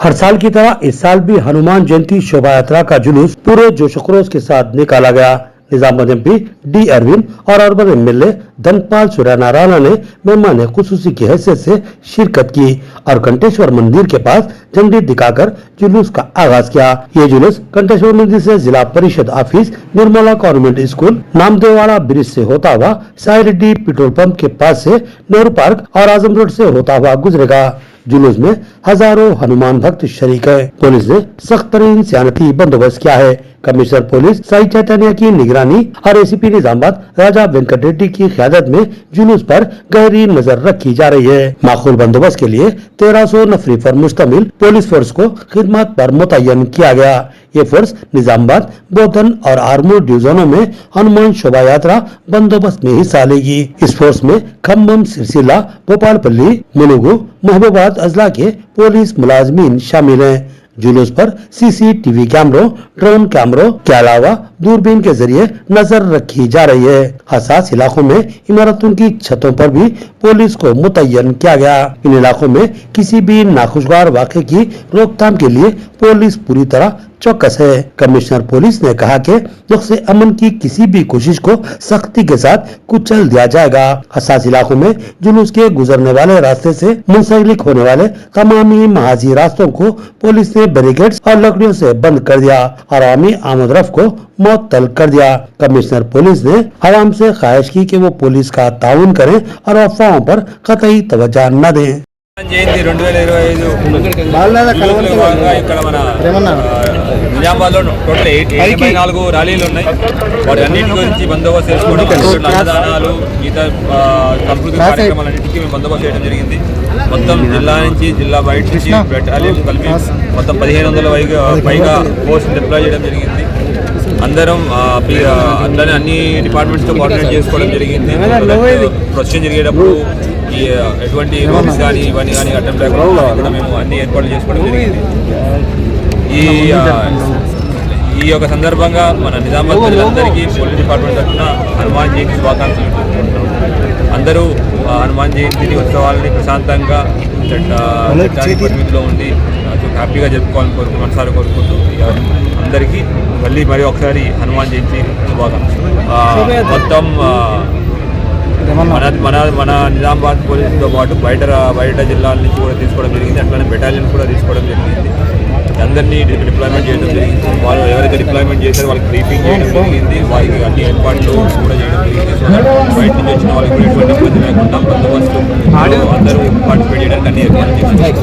हर साल की तरह इस साल भी हनुमान जयंती शोभा यात्रा का जुलूस पूरे जोश खरोश के साथ निकाला गया। निजामुद्दीन एमपी डी अरविंद और अर्बन एमएलए धनपाल सूर्यनारायण ने मेहमान खुसूसी की हैसियत से शिरकत की और कंटेश्वर मंदिर के पास झंडी दिखाकर जुलूस का आगाज किया। ये जुलूस कंटेश्वर मंदिर से Zila Parishad office, Nirmala convent school, Namdevwada bridge से होता हुआ साई रेड्डी पेट्रोल पंप के पास से नेहरू पार्क और आजम रोड से होता हुआ गुजरेगा। जुलूस में हजारों हनुमान भक्त शरीक है। पुलिस ने सख्त तरीन सियानती बंदोबस्त किया है। कमिश्नर पुलिस साई चैतन्य की निगरानी और एसीपी निजामाबाद राजा वेंकट रेड्डी की क़यादत में जुलूस पर गहरी नजर रखी जा रही है। माकूल बंदोबस्त के लिए 1300 नफरी पर मुश्तमिल पुलिस फोर्स को खिदमत पर मुतय्यन किया गया। ये फोर्स निजामाबाद, बोधन और आर्मूर डिवीजनों में हनुमान शोभा यात्रा बंदोबस्त में हिस्सा लेगी। इस फोर्स में खम्भम, सिरसिला, भोपालपल्ली, मुलुगु, महबूबाबाद अजला के पुलिस मुलाजमीन शामिल हैं। जुलूस पर सीसीटीवी कैमरों, ड्रोन कैमरों के अलावा दूरबीन के जरिए नजर रखी जा रही है। हसास इलाकों में इमारतों की छतों पर भी पुलिस को मुतय्यन किया गया। इन इलाकों में किसी भी नाखुशगवार वाक़े की रोकथाम के लिए पुलिस पूरी तरह चौकस है। कमिश्नर पुलिस ने कहा कि नुक्से अमन की किसी भी कोशिश को सख्ती के साथ कुचल दिया जाएगा। हसास इलाकों में जुलूस के गुजरने वाले रास्ते से मुंसलिक होने वाले तमाम महाजी रास्तों को पुलिस ने बैरिकेड्स और लकड़ियों से बंद कर दिया और आवामी आमद-रफ्त को मुअत्तल कर दिया। कमिश्नर पुलिस ने आवाम से ख्वाहिश की कि वो पुलिस का ताउन करें और अफवाहों पर कतई तवज्जो न दें। జయంతి 2025 భాగంగా ఇక్కడ మన నిజామాబాద్లో టోటల్ 84 ర్యాలీలు ఉన్నాయి. వాటి అన్నింటి గురించి బందోబస్తు చేసుకోవడం, అన్నదానాలు, మిగతా సంస్కృతి కార్యక్రమాలన్నింటికి మేము బందోబస్తు చేయడం జరిగింది. మొత్తం జిల్లా నుంచి, జిల్లా బయట నుంచి బెటాలియన్ కలిపి మొత్తం 1500 పైగా ఫోర్స్ డిప్లాయ్ చేయడం జరిగింది. అందరం అట్లనే అన్ని డిపార్ట్మెంట్స్తో కోఆర్డినేట్ చేసుకోవడం జరిగింది. ప్రొసెషన్ జరిగేటప్పుడు ఎటువంటి రూమ్స్ కానీ ఇవన్నీ కానీ అటెంప్ట్ లేకుండా కూడా మేము అన్ని ఏర్పాట్లు చేసుకోవడం జరిగింది. ఈ యొక్క సందర్భంగా మన నిజామాబాద్ ప్రజలందరికీ పోలీస్ డిపార్ట్మెంట్ తరఫున హనుమాన్ జయంతి శుభాకాంక్షలు. అందరూ హనుమాన్ జయంతి ఉత్సవాలని ప్రశాంతంగా చట్టానికి పరిమితిలో ఉండి హ్యాపీగా జరుపుకోవాలని మనసారా కోరుకుంటూ అందరికీ మళ్ళీ మరి ఒకసారి హనుమాన్ జయంతి శుభాకాంక్షలు. మొత్తం మన నిజామాబాద్ పోలీసుతో పాటు బయట జిల్లాల నుంచి కూడా తీసుకోవడం జరిగింది. అట్లానే బెటాలియన్ కూడా తీసుకోవడం జరిగింది. అందరినీ డిప్లాయ్మెంట్ చేయడం జరిగింది. వాళ్ళు ఎవరైతే డిప్లాయ్మెంట్ చేశారో వాళ్ళకి బ్రీఫింగ్ చేయడం జరిగింది. వారికి అన్ని ఏర్పాట్లు కూడా చేయడం జరిగింది. సో బయట నుంచి వచ్చిన వాళ్ళకి కూడా ఎటువంటి ఇబ్బంది లేకుండా బందోబస్తు అందరూ పార్టిసిపేట్ చేయడానికి అన్ని ఏర్పాట్లు చేశారు.